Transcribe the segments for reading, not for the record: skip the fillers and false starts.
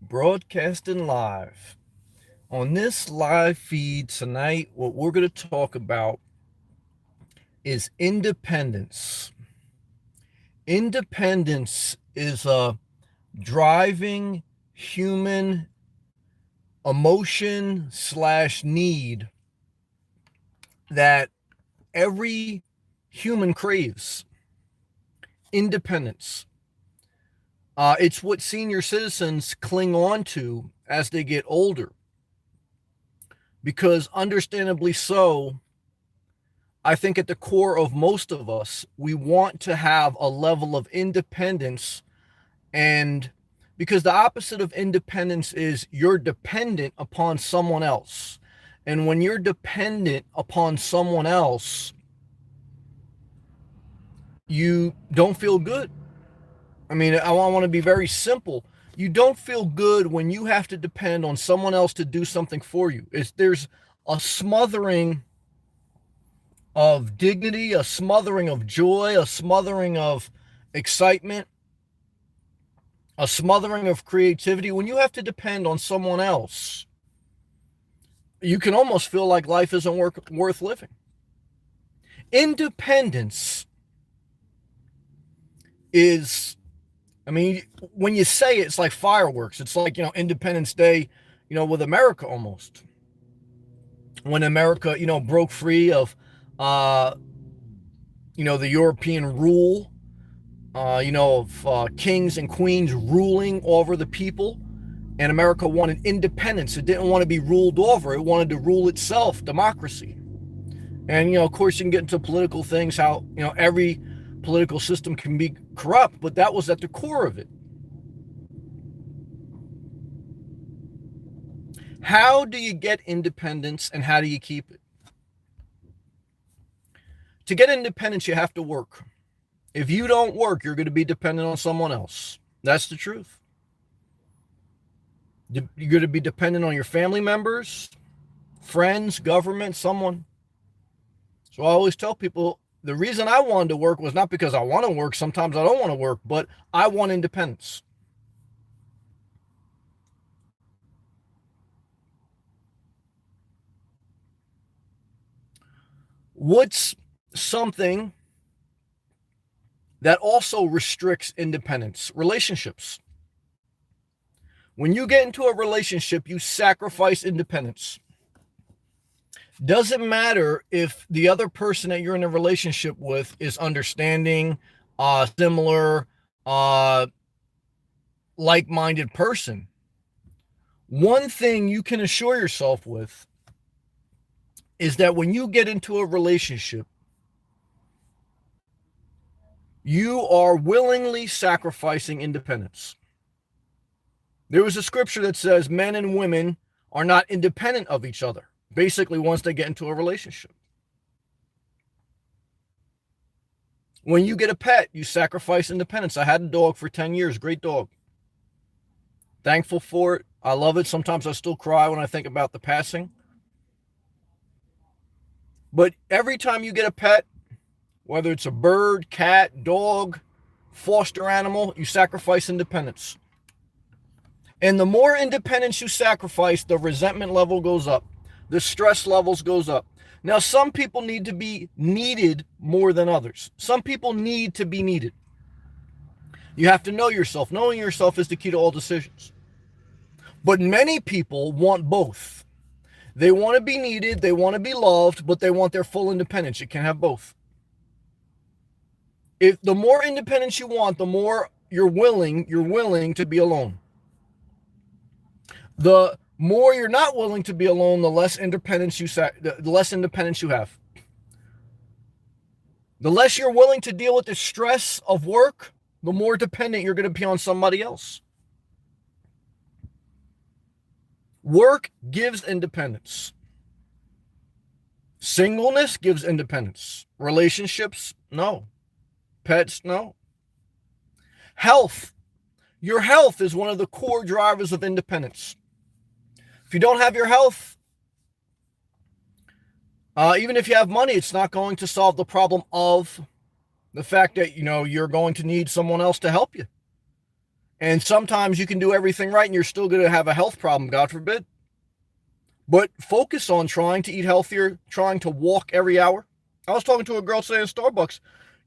Broadcasting live. On this live feed tonight, what we're going to talk about is independence. Independence is a driving human emotion slash need that every human craves. Independence. It's what senior citizens cling on to as they get older. Because understandably so, I think at the core of most of us, we want to have a level of independence. And because the opposite of independence is you're dependent upon someone else. And when you're dependent upon someone else, you don't feel good. I mean, I want to be very simple. You don't feel good when you have to depend on someone else to do something for you. There's a smothering of dignity, a smothering of joy, a smothering of excitement, a smothering of creativity. When you have to depend on someone else, you can almost feel like life isn't worth living. Independence is, I mean, when you say it, it's like fireworks. It's like, Independence Day, with America almost. When America, broke free of, the European rule, of kings and queens ruling over the people. And America wanted independence. It didn't want to be ruled over. It wanted to rule itself, democracy. And, of course, you can get into political things, how, every political system can be corrupt, but that was at the core of it. How do you get independence and how do you keep it? To get independence, you have to work. If you don't work, you're going to be dependent on someone else. That's the truth. You're going to be dependent on your family members, friends, government, someone. So I always tell people the reason I wanted to work was not because I want to work. Sometimes I don't want to work, but I want independence. What's something that also restricts independence? Relationships. When you get into a relationship, you sacrifice independence. Doesn't matter if the other person that you're in a relationship with is understanding, similar, like-minded person. One thing you can assure yourself with is that when you get into a relationship, you are willingly sacrificing independence. There was a scripture that says men and women are not independent of each other, basically once they get into a relationship. When you get a pet, you sacrifice independence. I had a dog for 10 years, great dog. Thankful for it. I love it. Sometimes I still cry when I think about the passing. But every time you get a pet, whether it's a bird, cat, dog, foster animal, you sacrifice independence. And the more independence you sacrifice, the resentment level goes up. The stress levels goes up. Now, some people need to be needed more than others. Some people need to be needed. You have to know yourself. Knowing yourself is the key to all decisions. But many people want both. They want to be needed, they want to be loved, but they want their full independence. You can have both. If the more independence you want, the more you're willing to be alone. The more you're not willing to be alone, the less independence you have. The less you're willing to deal with the stress of work, the more dependent you're going to be on somebody else. Work gives independence. Singleness gives independence. Relationships, no. Pets, no. Health. Your health is one of the core drivers of independence. If you don't have your health, even if you have money, it's not going to solve the problem of the fact that, you're going to need someone else to help you. And sometimes you can do everything right and you're still going to have a health problem, God forbid. But focus on trying to eat healthier, trying to walk every hour. I was talking to a girl today at Starbucks,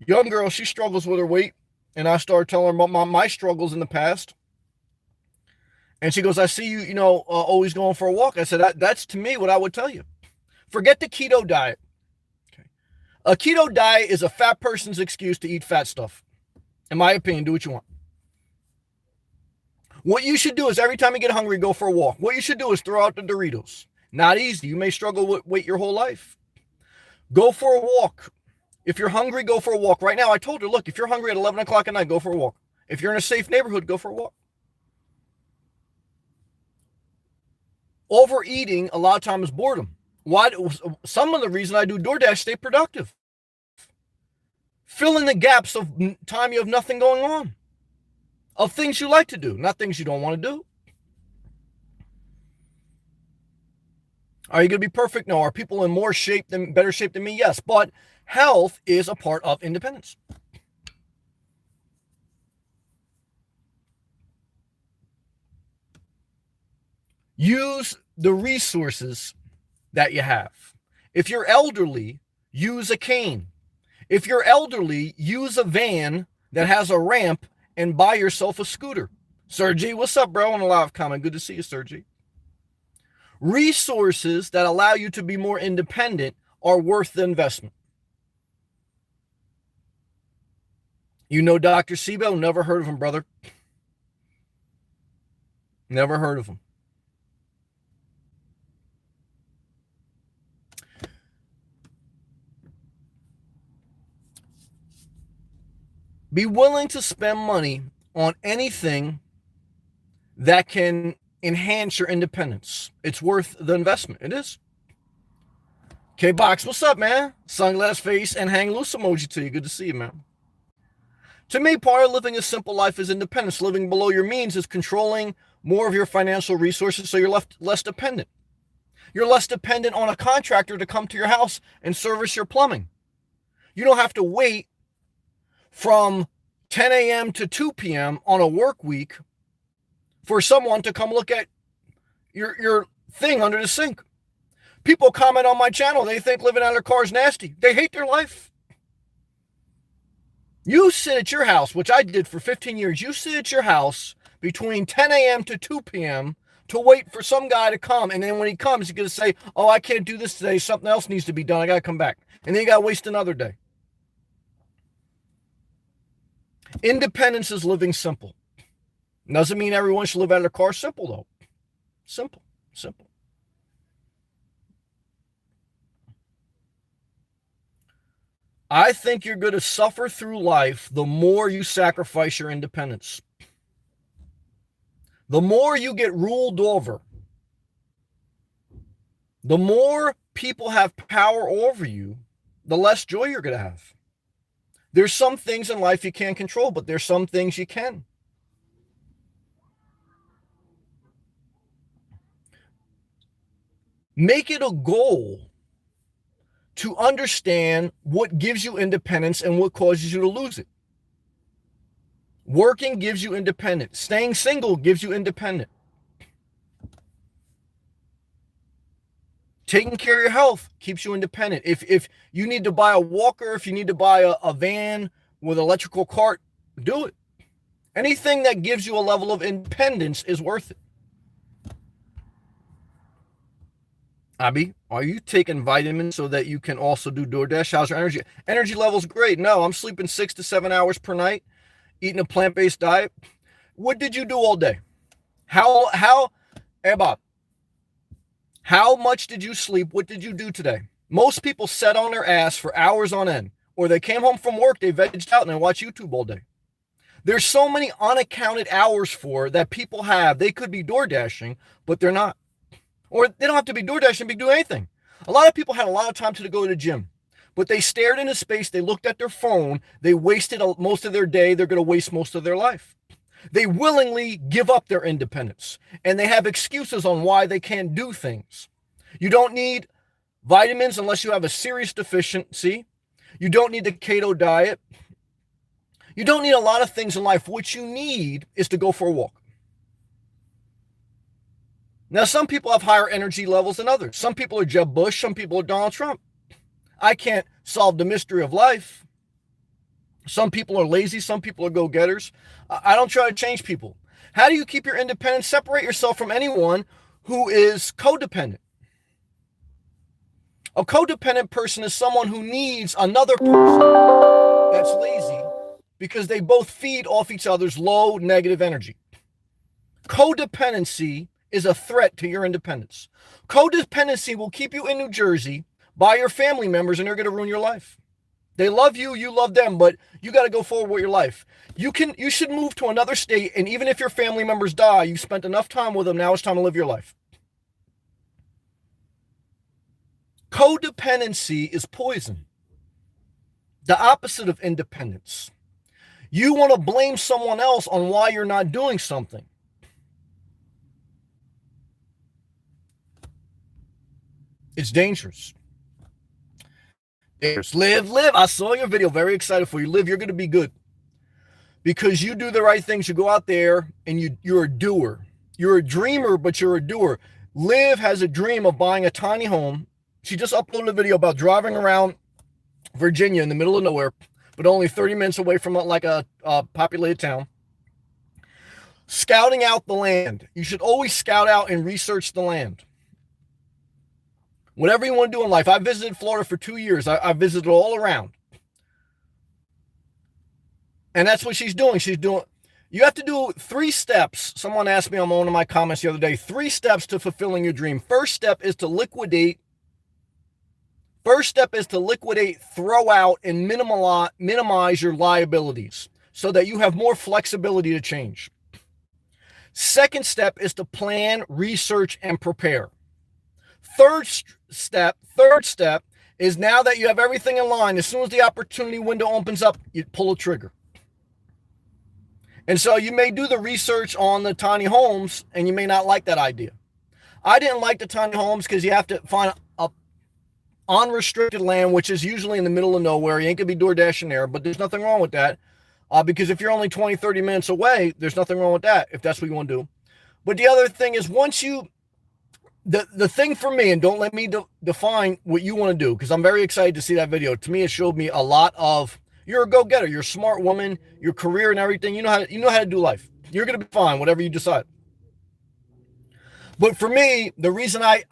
young girl, she struggles with her weight. And I started telling her about my struggles in the past. And she goes, I see you, always going for a walk. I said, that's to me what I would tell you. Forget the keto diet. Okay. A keto diet is a fat person's excuse to eat fat stuff. In my opinion, do what you want. What you should do is every time you get hungry, go for a walk. What you should do is throw out the Doritos. Not easy. You may struggle with weight your whole life. Go for a walk. If you're hungry, go for a walk. Right now, I told her, look, if you're hungry at 11 o'clock at night, go for a walk. If you're in a safe neighborhood, go for a walk. Overeating, a lot of times, is boredom. Why? Some of the reason I do DoorDash, stay productive. Fill in the gaps of time you have nothing going on. Of things you like to do, not things you don't want to do. Are you going to be perfect? No. Are people in better shape than me? Yes. But health is a part of independence. Use the resources that you have. If you're elderly, use a cane. If you're elderly, use a van that has a ramp and buy yourself a scooter. Sergi, what's up, bro? On a live comment. Good to see you, Sergi. Resources that allow you to be more independent are worth the investment. You know Dr. Sibo? Never heard of him, brother. Never heard of him. Be willing to spend money on anything that can enhance your independence. It's worth the investment. It is. K-Box, what's up, man? Sunglass face and hang loose emoji to you. Good to see you, man. To me, part of living a simple life is independence. Living below your means is controlling more of your financial resources so you're less dependent. You're less dependent on a contractor to come to your house and service your plumbing. You don't have to wait from 10 a.m. to 2 p.m. on a work week for someone to come look at your thing under the sink. People comment on my channel. They think living out of their car is nasty. They hate their life. You sit at your house, which I did for 15 years. You sit at your house between 10 a.m. to 2 p.m. to wait for some guy to come. And then when he comes, he's going to say, oh, I can't do this today. Something else needs to be done. I got to come back. And then you got to waste another day. Independence is living simple. Doesn't mean everyone should live out of their car. Simple, though. Simple. I think you're going to suffer through life the more you sacrifice your independence. The more you get ruled over, the more people have power over you, the less joy you're going to have. There's some things in life you can't control, but there's some things you can. Make it a goal to understand what gives you independence and what causes you to lose it. Working gives you independence. Staying single gives you independence. Taking care of your health keeps you independent. If you need to buy a walker, if you need to buy a van with an electrical cart, do it. Anything that gives you a level of independence is worth it. Abby, are you taking vitamins so that you can also do DoorDash? How's your energy? Energy level's great. No, I'm sleeping 6 to 7 hours per night, eating a plant-based diet. What did you do all day? Hey, Bob, how much did you sleep? What did you do today? Most people sat on their ass for hours on end, or they came home from work, they vegged out, and they watch YouTube all day. There's so many unaccounted hours that people have. They could be DoorDashing, but they're not. Or they don't have to be DoorDashing, be doing anything. A lot of people had a lot of time to go to the gym, but they stared into space. They looked at their phone. They wasted most of their day. They're going to waste most of their life. They willingly give up their independence, and they have excuses on why they can't do things. You don't need vitamins unless you have a serious deficiency. You don't need the keto diet. You don't need a lot of things in life. What you need is to go for a walk. Now, some people have higher energy levels than others. Some people are Jeb Bush. Some people are Donald Trump. I can't solve the mystery of life. Some people are lazy. Some people are go-getters. I don't try to change people. How do you keep your independence? Separate yourself from anyone who is codependent. A codependent person is someone who needs another person that's lazy because they both feed off each other's low negative energy. Codependency is a threat to your independence. Codependency will keep you in New Jersey by your family members, and they're going to ruin your life. They love you, you love them, but you got to go forward with your life. You should move to another state, and even if your family members die, you spent enough time with them, now it's time to live your life. Codependency is poison. The opposite of independence. You want to blame someone else on why you're not doing something. It's dangerous. Live. I saw your video. Very excited for you. Live, you're going to be good. Because you do the right things. You go out there and you're a doer. You're a dreamer, but you're a doer. Liv has a dream of buying a tiny home. She just uploaded a video about driving around Virginia in the middle of nowhere, but only 30 minutes away from like a populated town. Scouting out the land. You should always scout out and research the land. Whatever you want to do in life. I visited Florida for 2 years. I visited all around. And that's what she's doing. You have to do 3 steps. Someone asked me on one of my comments the other day, 3 steps to fulfilling your dream. First step is to liquidate, throw out, and minimize your liabilities so that you have more flexibility to change. Second step is to plan, research, and prepare. Third step is now that you have everything in line, as soon as the opportunity window opens up, you pull a trigger. And so you may do the research on the tiny homes and you may not like that idea. I didn't like the tiny homes because you have to find a unrestricted land, which is usually in the middle of nowhere. You ain't going to be door dashing there, but there's nothing wrong with that. Because if you're only 20, 30 minutes away, there's nothing wrong with that if that's what you want to do. But the other thing is the thing for me, and don't let me define what you want to do, because I'm very excited to see that video. To me, it showed me a lot of, you're a go-getter, you're a smart woman, your career and everything, you know how to do life. You're going to be fine, whatever you decide. But for me, the reason I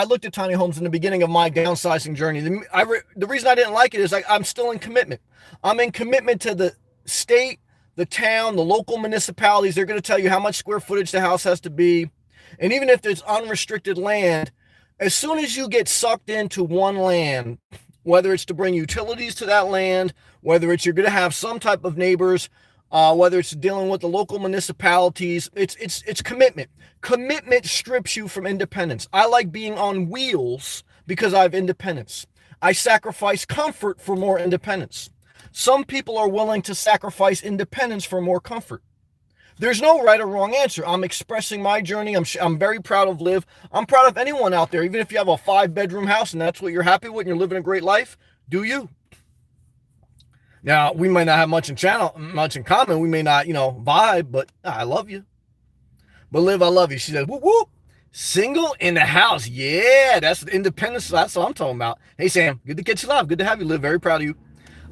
looked at tiny homes in the beginning of my downsizing journey, the reason I didn't like it is I'm still in commitment. I'm in commitment to the state, the town, the local municipalities. They're going to tell you how much square footage the house has to be. And even if there's unrestricted land, as soon as you get sucked into one land, whether it's to bring utilities to that land, whether it's you're going to have some type of neighbors, whether it's dealing with the local municipalities, it's commitment. Commitment strips you from independence. I like being on wheels because I have independence. I sacrifice comfort for more independence. Some people are willing to sacrifice independence for more comfort. There's no right or wrong answer. I'm expressing my journey. I'm very proud of Liv. I'm proud of anyone out there, even if you have a 5-bedroom house and that's what you're happy with and you're living a great life, do you. Now, we might not have much in common. We may not, vibe, but I love you. But Liv, I love you. She said, whoop, whoop. Single in the house. Yeah, that's independence. That's what I'm talking about. Hey, Sam, good to catch you live. Good to have you, Liv. Very proud of you.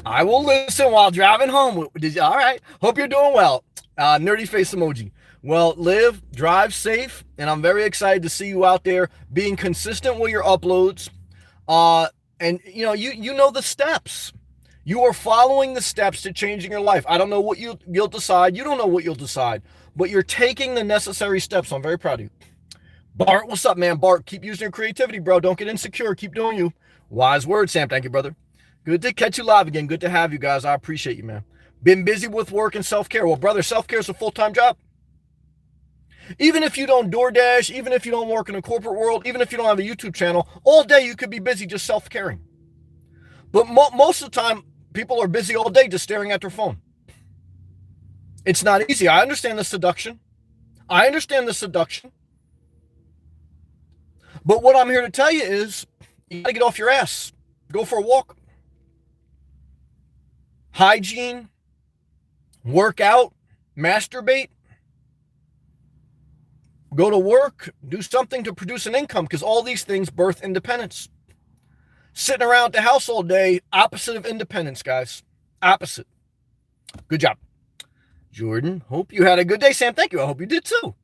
I will listen while driving home. All right. Hope you're doing well. Nerdy face emoji. Well, Liv, drive safe, and I'm very excited to see you out there being consistent with your uploads. And you know the steps. You are following the steps to changing your life. I don't know what you'll decide. You don't know what you'll decide, but you're taking the necessary steps. So I'm very proud of you. Bart, what's up, man? Bart, keep using your creativity, bro. Don't get insecure. Keep doing you. Wise word, Sam. Thank you, brother. Good to catch you live again. Good to have you guys. I appreciate you, man. Been busy with work and self-care. Well, brother, self-care is a full-time job. Even if you don't DoorDash, even if you don't work in a corporate world, even if you don't have a YouTube channel, all day you could be busy just self-caring. But most of the time, people are busy all day just staring at their phone. It's not easy. I understand the seduction. But what I'm here to tell you is you got to get off your ass. Go for a walk. Hygiene, work out, masturbate, go to work, do something to produce an income, because all these things birth independence. Sitting around the house all day, opposite of independence, guys. Opposite. Good job. Jordan, hope you had a good day. Sam, thank you. I hope you did too.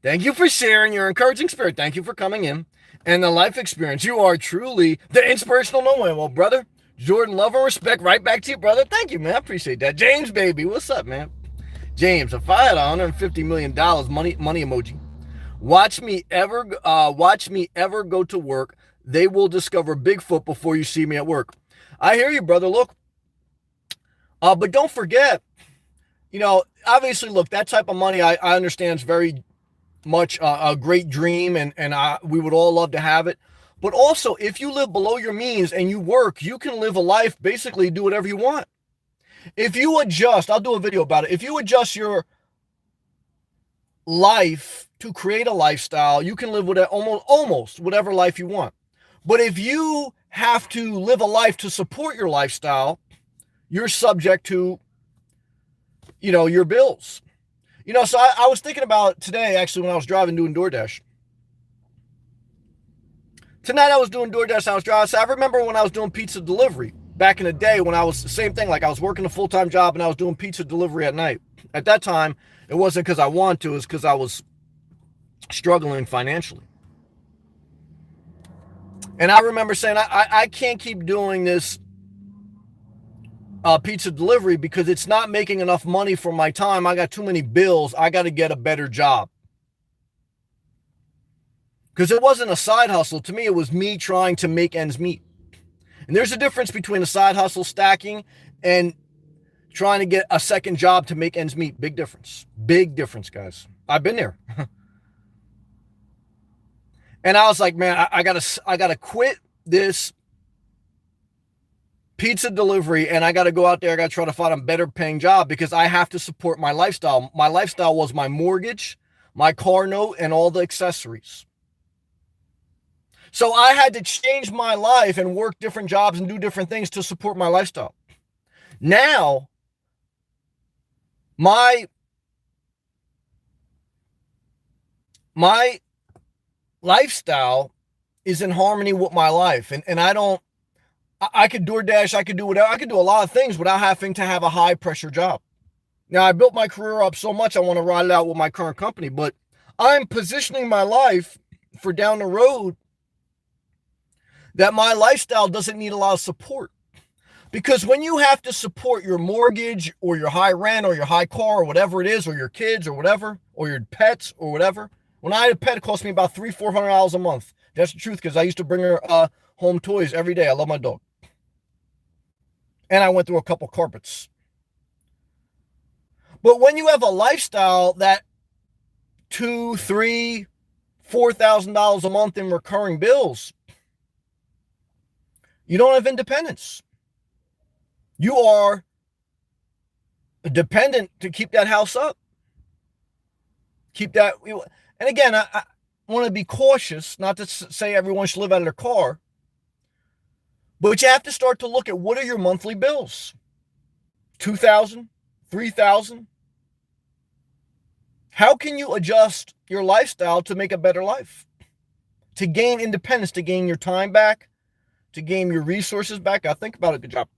Thank you for sharing your encouraging spirit. Thank you for coming in and the life experience. You are truly the inspirational no way. Well, brother, Jordan, love and respect right back to you, brother. Thank you, man. I appreciate that. James, baby, what's up, man? James, if I had $150 million, money emoji, watch me ever go to work. They will discover Bigfoot before you see me at work. I hear you, brother. Look, but don't forget, obviously, look, that type of money, I understand is very much a great dream, and we would all love to have it. But also, if you live below your means and you work, you can live a life, basically do whatever you want. If you adjust, I'll do a video about it. If you adjust your life to create a lifestyle, you can live with almost whatever life you want. But if you have to live a life to support your lifestyle, you're subject to, your bills. So I was thinking about today, actually, when I was driving, doing DoorDash. Tonight I was doing DoorDash, I was driving. So I remember when I was doing pizza delivery back in the day, when I was the same thing, like I was working a full-time job and I was doing pizza delivery at night. At that time, it wasn't because I wanted to, it was because I was struggling financially. And I remember saying, I can't keep doing this pizza delivery because it's not making enough money for my time. I got too many bills. I got to get a better job. Because it wasn't a side hustle. To me, it was me trying to make ends meet. And there's a difference between a side hustle stacking and trying to get a second job to make ends meet. Big difference. Big difference, guys. I've been there. And I was like, man, I gotta quit this pizza delivery, and I got to go out there. I got to try to find a better paying job because I have to support my lifestyle. My lifestyle was my mortgage, my car note, and all the accessories. So I had to change my life and work different jobs and do different things to support my lifestyle. Now, my lifestyle is in harmony with my life. And I could DoorDash, I could do whatever. I could do a lot of things without having to have a high pressure job. Now, I built my career up so much, I want to ride it out with my current company, but I'm positioning my life for down the road that my lifestyle doesn't need a lot of support. Because when you have to support your mortgage or your high rent or your high car or whatever it is, or your kids or whatever, or your pets or whatever. When I had a pet, it cost me about $300-400 a month. That's the truth, because I used to bring her home toys every day. I love my dog. And I went through a couple carpets. But when you have a lifestyle that $2,000, $3,000, $4,000 a month in recurring bills, you don't have independence. You are dependent to keep that house up. Keep that. And again, I want to be cautious, not to say everyone should live out of their car, but you have to start to look at what are your monthly bills. $2,000, $3,000. How can you adjust your lifestyle to make a better life? To gain independence, to gain your time back, to gain your resources back. I think about it. Good job.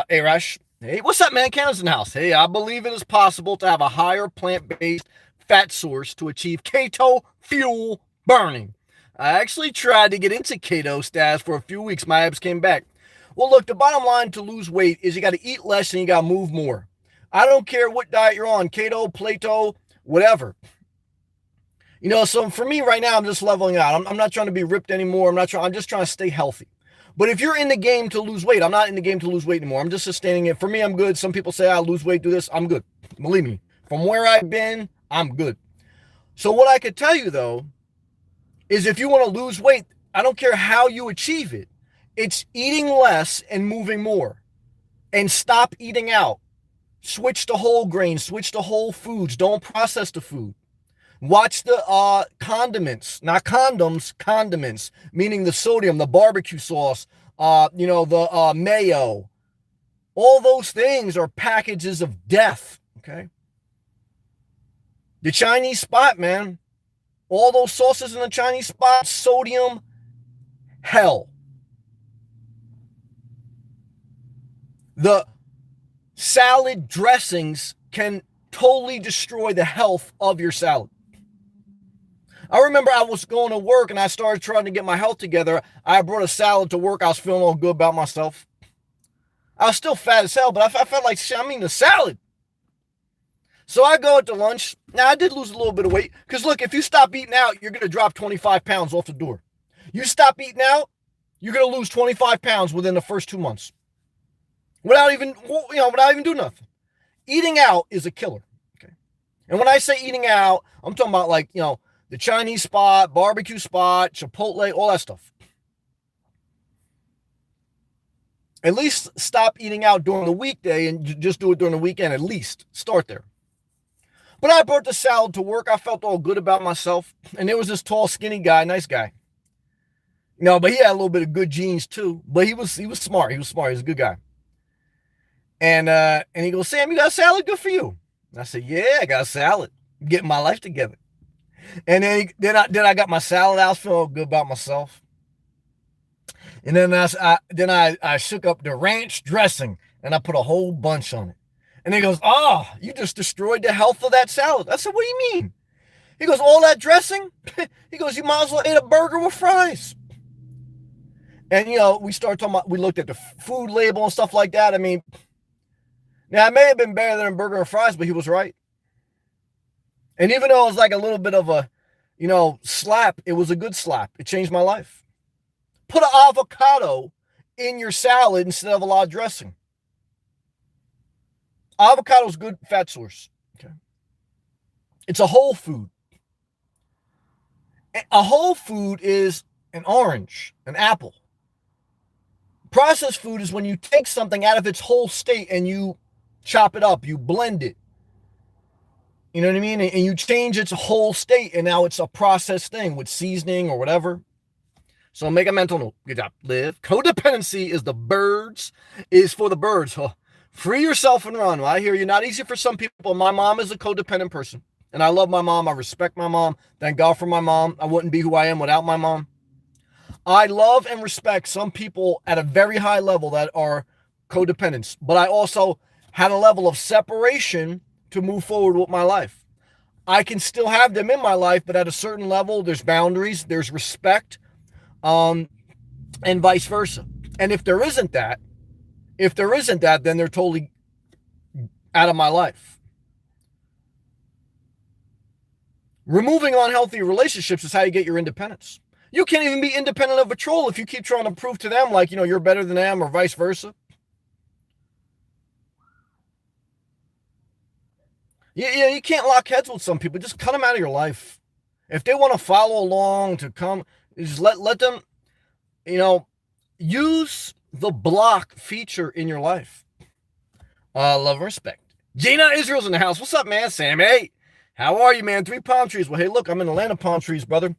Hey, Rash. Hey, what's up, man? Canada's in the house. Hey, I believe it is possible to have a higher plant-based fat source to achieve keto fuel burning. I actually tried to get into keto status for a few weeks. My abs came back. Well, look, the bottom line to lose weight is you got to eat less and you got to move more. I don't care what diet you're on, keto, Plato, whatever. So for me right now, I'm just leveling out. I'm not trying to be ripped anymore. I'm just trying to stay healthy. But if you're in the game to lose weight, I'm not in the game to lose weight anymore. I'm just sustaining it. For me, I'm good. Some people say, I lose weight, do this. I'm good. Believe me, from where I've been, I'm good. So what I could tell you, though, is if you want to lose weight, I don't care how you achieve it. It's eating less and moving more. And stop eating out. Switch to whole grains. Switch to whole foods. Don't process the food. Watch the condiments, not condoms, condiments, meaning the sodium, the barbecue sauce, the mayo, All those things are packages of death, okay? The Chinese spot, man. All those sauces in the Chinese spot, sodium, hell. The salad dressings can totally destroy the health of your salad. I remember I was going to work and I started trying to get my health together. I brought a salad to work. I was feeling all good about myself. I was still fat as hell, but I felt like, shit, I'm eating a salad. So I go to lunch. Now, I did lose a little bit of weight. Because, look, if you stop eating out, you're going to drop 25 pounds off the door. You stop eating out, you're going to lose 25 pounds within the first 2 months. Without even doing nothing. Eating out is a killer. Okay. And when I say eating out, I'm talking about like, the Chinese spot, barbecue spot, Chipotle, all that stuff. At least stop eating out during the weekday and just do it during the weekend. At least start there. But I brought the salad to work. I felt all good about myself. And there was this tall, skinny guy, nice guy. But he had a little bit of good genes too. But he was smart. He was a good guy. And he goes, Sam, you got a salad? Good for you. And I said, yeah, I got a salad. I'm getting my life together. And then I got my salad out, feeling good about myself. And then I shook up the ranch dressing and I put a whole bunch on it. And he goes, oh, you just destroyed the health of that salad. I said, what do you mean? He goes, all that dressing? He goes, you might as well eat a burger with fries. And, we started talking about, we looked at the food label and stuff like that. I mean, now it may have been better than a burger and fries, but he was right. And even though it was like a little bit of a, slap, it was a good slap. It changed my life. Put an avocado in your salad instead of a lot of dressing. Avocado is good fat source. Okay. It's a whole food. A whole food is an orange, an apple. Processed food is when you take something out of its whole state and you chop it up, you blend it. You know what I mean? And you change its whole state, and now it's a processed thing with seasoning or whatever. So make a mental note. Good job, Liv. Codependency is for the birds. Huh? Free yourself and run. Well, I hear you. Not easy for some people. My mom is a codependent person, and I love my mom. I respect my mom. Thank God for my mom. I wouldn't be who I am without my mom. I love and respect some people at a very high level that are codependents, but I also had a level of separation to move forward with my life. I can still have them in my life, but at a certain level, there's boundaries, there's respect, and vice versa. And if there isn't that, then they're totally out of my life. Removing unhealthy relationships is how you get your independence. You can't even be independent of a troll if you keep trying to prove to them like, you're better than them or vice versa. Yeah, you can't lock heads with some people. Just cut them out of your life. If they want to follow along to come, just let them, use the block feature in your life. Love and respect. Gina Israel's in the house. What's up, man? Sam, hey. How are you, man? 3 palm trees. Well, hey, look, I'm in the land of palm trees, brother.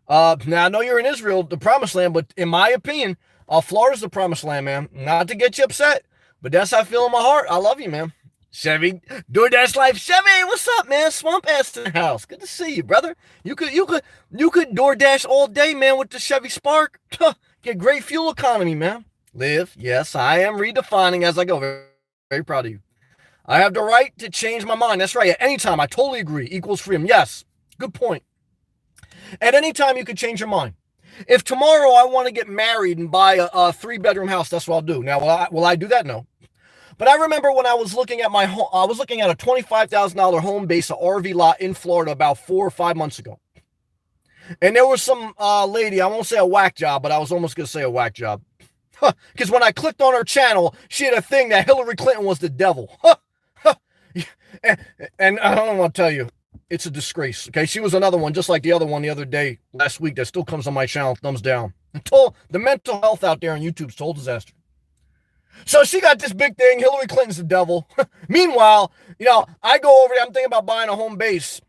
Now, I know you're in Israel, the promised land, but in my opinion, Florida's the promised land, man. Not to get you upset, but that's how I feel in my heart. I love you, man. Chevy, DoorDash Life. Chevy, what's up, man? Swamp ass in the house. Good to see you, brother. You could DoorDash all day, man, with the Chevy Spark. Get great fuel economy, man. Live. Yes, I am redefining as I go. Very, very proud of you. I have the right to change my mind. That's right. At any time, I totally agree. Equals freedom. Yes. Good point. At any time, you could change your mind. If tomorrow I want to get married and buy a 3-bedroom house, that's what I'll do. Now, will I do that? No. But I remember when I was looking at my home, I was looking at a $25,000 home base, a RV lot in Florida about 4 or 5 months ago. And there was some lady, I won't say a whack job, but I was almost going to say a whack job. Because when I clicked on her channel, she had a thing that Hillary Clinton was the devil. And I don't want to tell you, it's a disgrace. Okay, she was another one, just like the other one the other day, last week, that still comes on my channel, thumbs down. The mental health out there on YouTube is total disaster. So she got this big thing, Hillary Clinton's the devil. Meanwhile, I go over there, I'm thinking about buying a home base.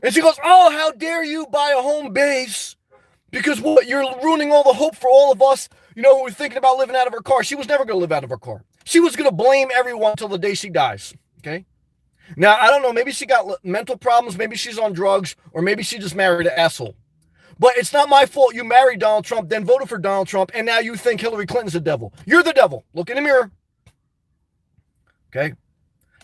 And she goes, oh, how dare you buy a home base? Because what, you're ruining all the hope for all of us, who are thinking about living out of her car. She was never going to live out of her car. She was going to blame everyone until the day she dies. Okay. Now, I don't know. Maybe she got mental problems. Maybe she's on drugs, or maybe she just married an asshole. But it's not my fault you married Donald Trump, then voted for Donald Trump, and now you think Hillary Clinton's the devil. You're the devil. Look in the mirror. Okay?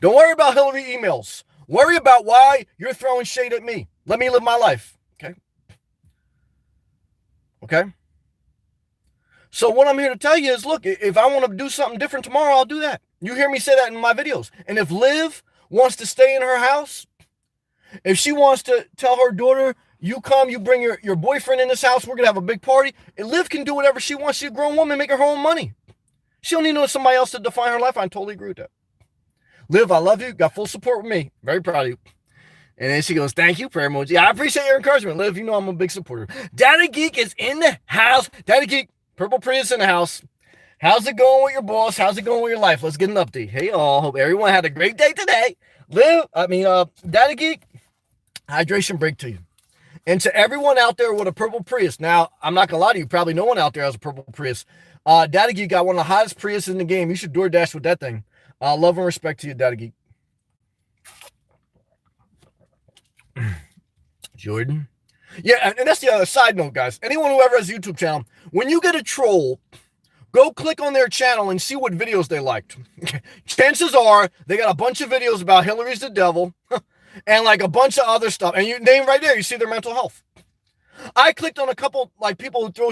Don't worry about Hillary emails. Worry about why you're throwing shade at me. Let me live my life. Okay? Okay? So what I'm here to tell you is, look, if I want to do something different tomorrow, I'll do that. You hear me say that in my videos. And if Liv wants to stay in her house, if she wants to tell her daughter, you come, you bring your boyfriend in this house, we're going to have a big party, and Liv can do whatever she wants. She's a grown woman making her own money. She don't need somebody else to define her life. I totally agree with that. Liv, I love you. Got full support with me. Very proud of you. And then she goes, thank you, prayer emoji. I appreciate your encouragement. Liv, you know I'm a big supporter. Daddy Geek is in the house. Daddy Geek, Purple Prius in the house. How's it going with your boss? How's it going with your life? Let's get an update. Hey, all. Hope everyone had a great day today. Daddy Geek, hydration break to you. And to everyone out there with a purple Prius. Now, I'm not going to lie to you. Probably no one out there has a purple Prius. Daddy Geek got one of the hottest Prius in the game. You should DoorDash with that thing. Love and respect to you, Daddy Geek. Jordan. Yeah, and that's the other side note, guys. Anyone who ever has a YouTube channel, when you get a troll, go click on their channel and see what videos they liked. Chances are they got a bunch of videos about Hillary's the devil and like a bunch of other stuff. And you name right there, you see their mental health. I clicked on a couple, like people who threw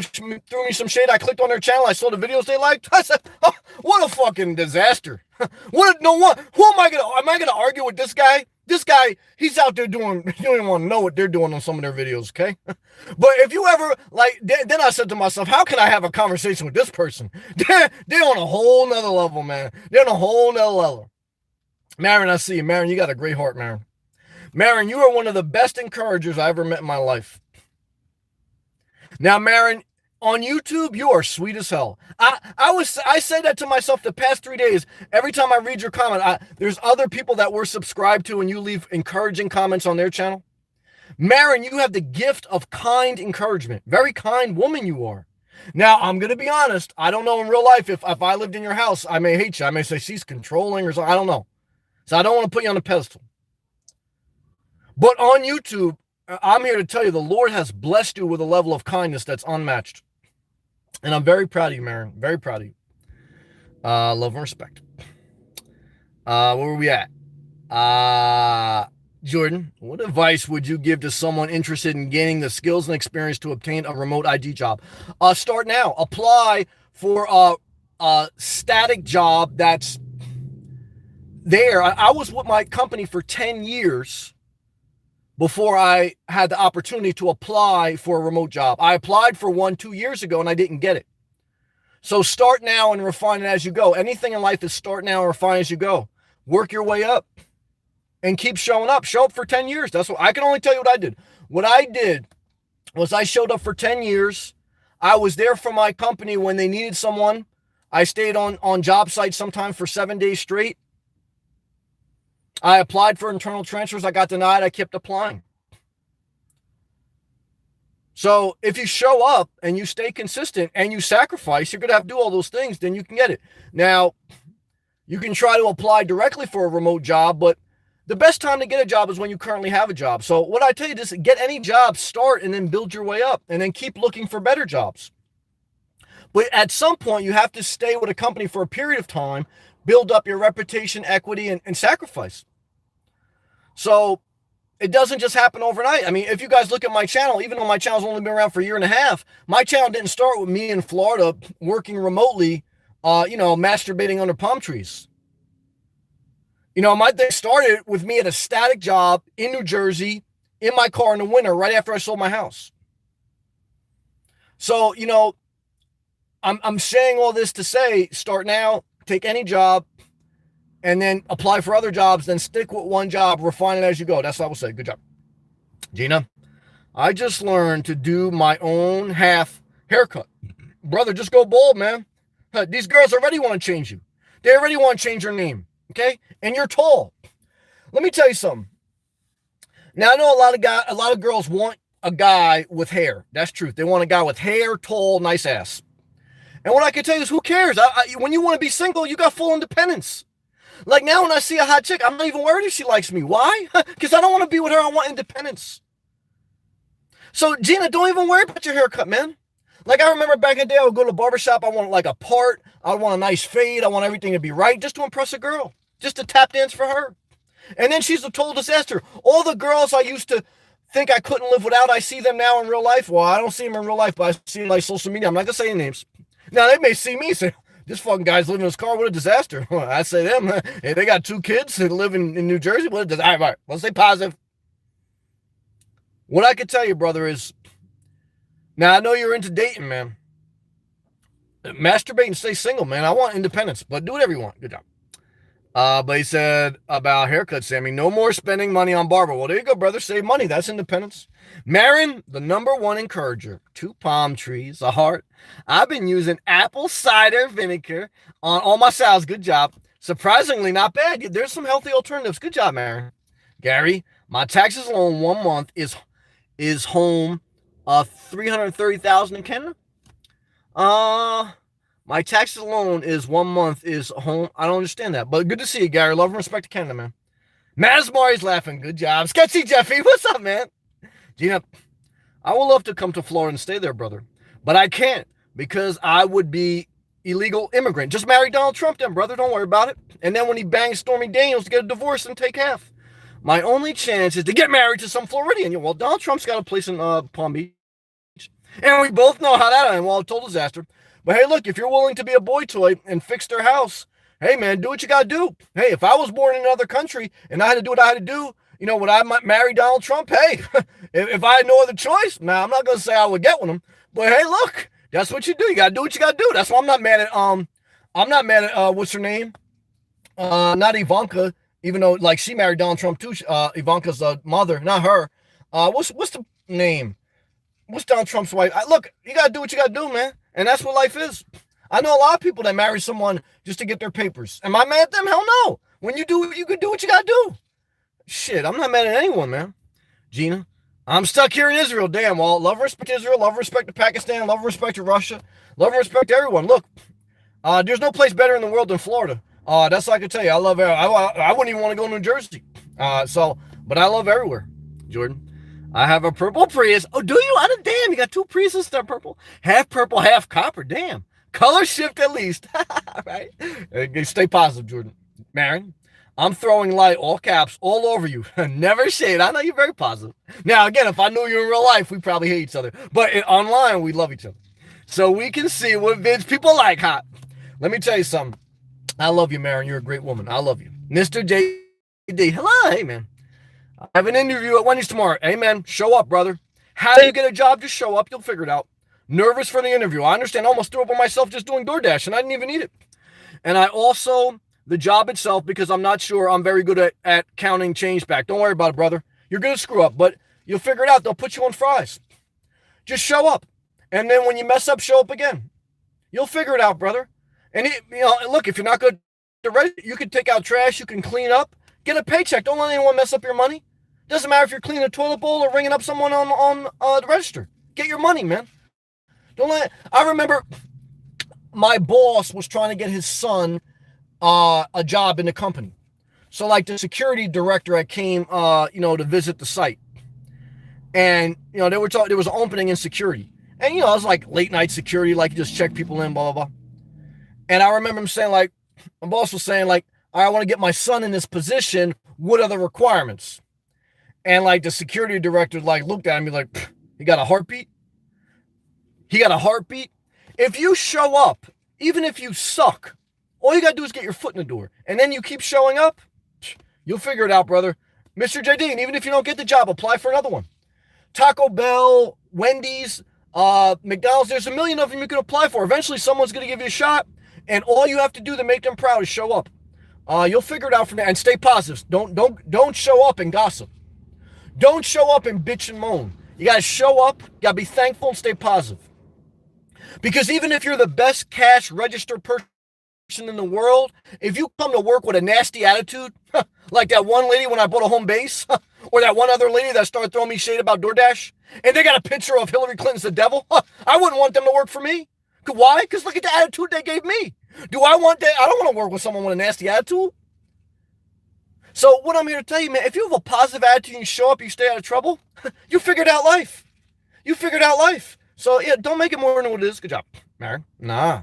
me some shade. I clicked on their channel. I saw the videos they liked. I said, oh, what a fucking disaster. Who am I going to argue with this guy? This guy, he's out there doing, you don't even want to know what they're doing on some of their videos, okay? But if you ever, then I said to myself, how can I have a conversation with this person? They're on a whole nother level, man. They're on a whole nother level. Marin, I see you. Marin, you got a great heart, Marin. Marin, you are one of the best encouragers I ever met in my life. Now, Marin, on YouTube, you are sweet as hell. I said that to myself the past 3 days. Every time I read your comment, there's other people that we're subscribed to and you leave encouraging comments on their channel. Marin, you have the gift of kind encouragement. Very kind woman you are. Now, I'm going to be honest. I don't know in real life if I lived in your house, I may hate you. I may say she's controlling or something. I don't know. So I don't want to put you on a pedestal. But on YouTube, I'm here to tell you the Lord has blessed you with a level of kindness that's unmatched. And I'm very proud of you, Marin. Very proud of you. Love and respect. Where were we at? Jordan, what advice would you give to someone interested in gaining the skills and experience to obtain a remote ID job? Start now. Apply for a static job that's there. I was with my company for 10 years before I had the opportunity to apply for a remote job. I applied for one 2 years ago and I didn't get it. So start now and refine it as you go. Anything in life is start now and refine as you go. Work your way up and keep showing up. Show up for 10 years. That's what I can only tell you what I did. What I did was I showed up for 10 years. I was there for my company when they needed someone. I stayed on job sites sometimes for 7 days straight. I applied for internal transfers. I got denied. I kept applying. So if you show up and you stay consistent and you sacrifice, you're going to have to do all those things, then you can get it. Now, you can try to apply directly for a remote job, but the best time to get a job is when you currently have a job. So what I tell you is get any job, start, and then build your way up, and then keep looking for better jobs. But at some point, you have to stay with a company for a period of time, build up your reputation, equity, and sacrifice. So it doesn't just happen overnight. I mean, if you guys look at my channel, even though my channel's only been around for a year and a half, my channel didn't start with me in Florida working remotely, masturbating under palm trees. My thing started with me at a static job in New Jersey, in my car in the winter, right after I sold my house. So, I'm saying all this to say, start now, take any job, and then apply for other jobs, then stick with one job, refine it as you go. That's what I would say. Good job. Gina, I just learned to do my own half haircut. Brother, just go bald, man. These girls already want to change you. They already want to change your name, okay? And you're tall. Let me tell you something. Now, I know a lot of girls want a guy with hair. That's true. They want a guy with hair, tall, nice ass. And what I can tell you is, who cares? When you want to be single, you got full independence. Like now, when I see a hot chick, I'm not even worried if she likes me. Why? Because I don't want to be with her. I want independence. So, Gina, don't even worry about your haircut, man. Like, I remember back in the day, I would go to the barbershop. I want like a part. I want a nice fade. I want everything to be right just to impress a girl, just to tap dance for her. And then she's a total disaster. All the girls I used to think I couldn't live without, I see them now in real life. Well, I don't see them in real life, but I see them like social media. I'm not going to say any names. Now, they may see me and say, this fucking guy's living in his car. What a disaster. I say them. Hey, they got 2 kids that live in New Jersey. What a disaster. All right, let's stay positive. What I can tell you, brother, is, now I know you're into dating, man. Masturbate and stay single, man. I want independence, but do whatever you want. Good job. But he said about haircuts, Sammy, no more spending money on barber. Well, there you go, brother. Save money. That's independence. Marin, the #1 encourager. 2 palm trees, a heart. I've been using apple cider vinegar on all my salads. Good job. Surprisingly, not bad. There's some healthy alternatives. Good job, Marin. Gary, my taxes alone 1 month is home $330,000 in Canada. My taxes alone is 1 month is home. I don't understand that, but good to see you, Gary. Love and respect to Canada, man. Masmari's laughing. Good job. Sketchy Jeffy, what's up, man? Gina, I would love to come to Florida and stay there, brother, but I can't because I would be illegal immigrant. Just marry Donald Trump then, brother. Don't worry about it. And then when he bangs Stormy Daniels, get a divorce and take half. My only chance is to get married to some Floridian. Well, Donald Trump's got a place in Palm Beach. And we both know how that ended. Well, a total disaster. But hey, look, if you're willing to be a boy toy and fix their house, hey, man, do what you got to do. Hey, if I was born in another country and I had to do what I had to do, would I marry Donald Trump? Hey, if I had no other choice, now I'm not going to say I would get with him. But hey, look, that's what you do. You got to do what you got to do. That's why I'm not mad at, what's her name? Not Ivanka, even though, like, she married Donald Trump too. Ivanka's mother, not her. What's the name? What's Donald Trump's wife? Look, you got to do what you got to do, man. And that's what life is. I know a lot of people that marry someone just to get their papers. Am I mad at them? Hell no. When you do, you can do what you got to do. Shit, I'm not mad at anyone, man. Gina, I'm stuck here in Israel. Damn, well, love and respect to Israel, love and respect to Pakistan, love and respect to Russia, love and respect to everyone. Look, there's no place better in the world than Florida. That's all I can tell you. I love I wouldn't even want to go to New Jersey. But I love everywhere, Jordan. I have a purple Prius. Oh, do you? Damn, you got 2 Priuses that are purple. Half purple, half copper. Damn. Color shift at least. Right? Stay positive, Jordan. Marin, I'm throwing light, all caps, all over you. Never shade. I know you're very positive. Now, again, if I knew you in real life, we'd probably hate each other. But online, we love each other. So we can see what vids people like, hot. Let me tell you something. I love you, Marin. You're a great woman. I love you. Mr. JD. Hello. Hey, man. I have an interview at Wendy's tomorrow. Hey, man, show up, brother. How do you get a job? Just show up. You'll figure it out. Nervous for the interview. I understand. I almost threw up on myself just doing DoorDash, and I didn't even need it. And I also, the job itself, because I'm not sure I'm very good at counting change back. Don't worry about it, brother. You're going to screw up, but you'll figure it out. They'll put you on fries. Just show up. And then when you mess up, show up again. You'll figure it out, brother. And, look, if you're not good at Reddit, you can take out trash. You can clean up. Get a paycheck. Don't let anyone mess up your money. Doesn't matter if you're cleaning a toilet bowl or ringing up someone on the register. Get your money, man. I remember my boss was trying to get his son a job in the company. So, like, the security director came, to visit the site. And, there was an opening in security. And, it was like late night security, like you just check people in, blah, blah, blah. And I remember him saying, like, my boss was saying, like, I want to get my son in this position. What are the requirements? And, like, the security director, like, looked at me like, he got a heartbeat? He got a heartbeat? If you show up, even if you suck, all you got to do is get your foot in the door. And then you keep showing up, you'll figure it out, brother. Mr. JD, and even if you don't get the job, apply for another one. Taco Bell, Wendy's, McDonald's, there's a million of them you can apply for. Eventually, someone's going to give you a shot, and all you have to do to make them proud is show up. You'll figure it out from there, and stay positive. Don't show up and gossip. Don't show up and bitch and moan. You got to show up, you got to be thankful and stay positive. Because even if you're the best cash register person in the world, if you come to work with a nasty attitude, like that one lady when I bought a home base, or that one other lady that started throwing me shade about DoorDash, and they got a picture of Hillary Clinton's the devil, I wouldn't want them to work for me. Why? Because look at the attitude they gave me. Do I want that? I don't want to work with someone with a nasty attitude. So what I'm here to tell you, man, if you have a positive attitude and you show up, you stay out of trouble, you figured out life. You figured out life. So yeah, don't make it more than what it is. Good job, Maren. Nah,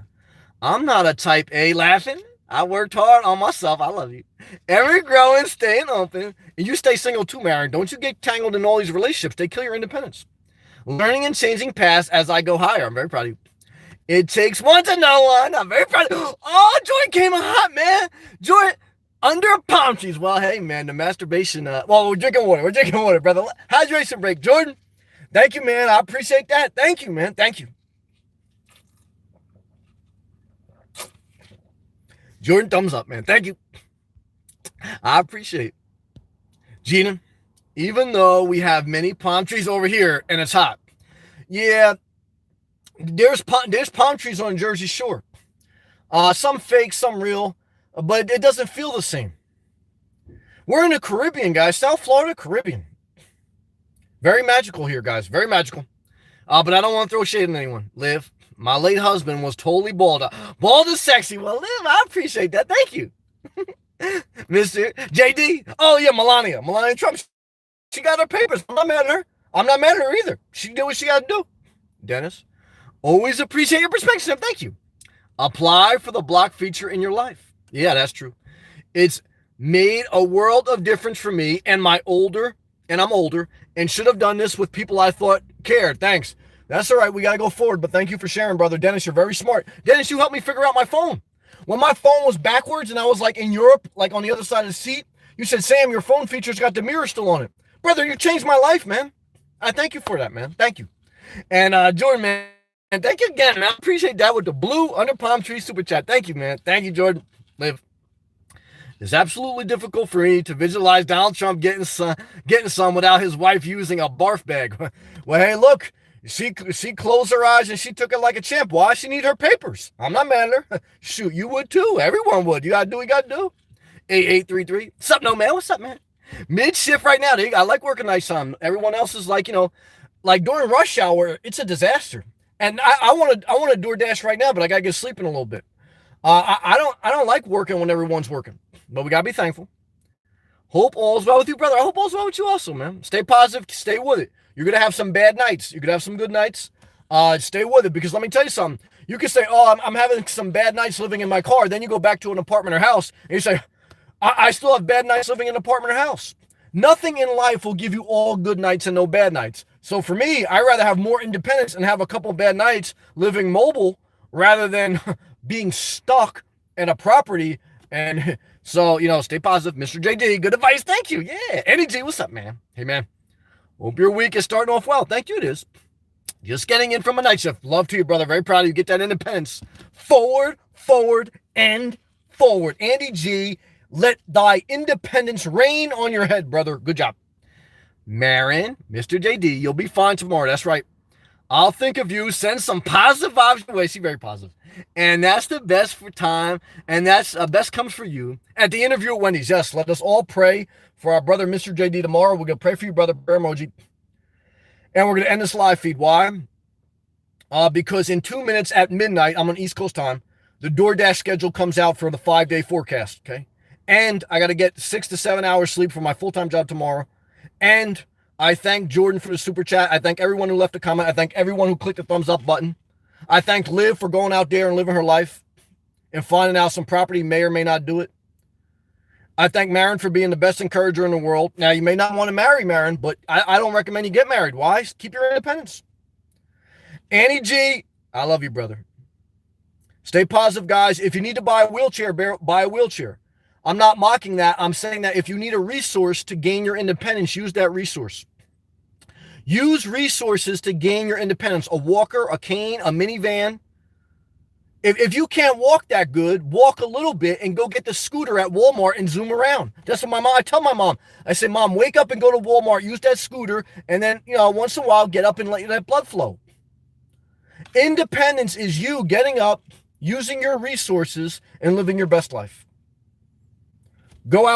I'm not a type A laughing. I worked hard on myself. I love you. Ever growing, staying open. And you stay single too, Maren. Don't you get tangled in all these relationships. They kill your independence. Learning and changing paths as I go higher. I'm very proud of you. It takes one to know one. I'm very proud of you. Oh, Jordan came hot, man. Jordan, under palm trees. Well, hey, man, the masturbation. Well, we're drinking water. We're drinking water, brother. Hydration break. Jordan, thank you, man. I appreciate that. Thank you, man. Thank you. Jordan, thumbs up, man. Thank you. I appreciate it. Gina, even though we have many palm trees over here and it's hot, yeah, there's palm trees on Jersey Shore. Some fake, some real, but it doesn't feel the same. We're in the Caribbean, guys. South Florida, Caribbean. Very magical here, guys. Very magical. But I don't want to throw shade on anyone. Liv, my late husband was totally bald. Bald is sexy. Well, Liv, I appreciate that. Thank you. Mr. JD. Oh, yeah, Melania. Melania Trump. She got her papers. I'm not mad at her. I'm not mad at her either. She did what she got to do. Dennis, always appreciate your perspective. Thank you. Apply for the block feature in your life. Yeah, that's true. It's made a world of difference for me and I'm older, and should have done this with people I thought cared. Thanks. That's all right. We got to go forward, but thank you for sharing, brother. Dennis, you're very smart. Dennis, you helped me figure out my phone. When my phone was backwards and I was like in Europe, like on the other side of the seat, you said, Sam, your phone feature's got the mirror still on it. Brother, you changed my life, man. I thank you for that, man. Thank you. And Jordan, man, and thank you again, man. I appreciate that with the blue under palm tree super chat. Thank you, man. Thank you, Jordan. Liv. It's absolutely difficult for me to visualize Donald Trump getting some without his wife using a barf bag. Well, hey, look, she closed her eyes and she took it like a champ. Why? She need her papers. I'm not mad at her. Shoot, you would too. Everyone would. You gotta do what you gotta do. 8833. What's up, no man? What's up, man? Mid shift right now. I like working nights time. Everyone else is like, like during rush hour, it's a disaster. And I want to DoorDash right now, but I gotta get sleeping a little bit. I don't like working when everyone's working, but we gotta be thankful. Hope all's well with you, brother. I hope all's well with you also, man. Stay positive, stay with it. You're gonna have some bad nights. You're gonna have some good nights. Stay with it, because let me tell you something. You can say, oh, I'm having some bad nights living in my car. Then you go back to an apartment or house and you say, I still have bad nights living in an apartment or house. Nothing in life will give you all good nights and no bad nights. So for me, I'd rather have more independence and have a couple bad nights living mobile rather than being stuck in a property. And so, stay positive. Mr. JD, good advice. Thank you. Yeah. Eddie G, what's up, man? Hey, man. Hope your week is starting off well. Thank you, it is. Just getting in from a night shift. Love to you, brother. Very proud of you. Get that independence. Forward, and forward. Andy G, let thy independence reign on your head, brother. Good job. Marin, Mr. JD, you'll be fine tomorrow. That's right. I'll think of you. Send some positive vibes away. She's very positive. And that's the best for time. And that's best comes for you. At the interview at Wendy's, yes, let us all pray for our brother, Mr. JD, tomorrow. We're going to pray for you, brother. Prayer emoji. And we're going to end this live feed. Why? Because in 2 minutes at midnight, I'm on East Coast time, the DoorDash schedule comes out for the 5-day forecast, okay? And I got to get 6 to 7 hours sleep for my full-time job tomorrow. And I thank Jordan for the super chat. I thank everyone who left a comment. I thank everyone who clicked the thumbs up button. I thank Liv for going out there and living her life and finding out some property may or may not do it. I thank Marin for being the best encourager in the world. Now, you may not want to marry Marin, but I don't recommend you get married. Why? Keep your independence. Annie G, I love you, brother. Stay positive, guys. If you need to buy a wheelchair, buy a wheelchair. I'm not mocking that. I'm saying that if you need a resource to gain your independence, use that resource. Use resources to gain your independence. A walker, a cane, a minivan. If you can't walk that good, walk a little bit and go get the scooter at Walmart and zoom around. That's what I tell my mom. I say, Mom, wake up and go to Walmart, use that scooter, and then, once in a while, get up and let that blood flow. Independence is you getting up, using your resources, and living your best life. Go out.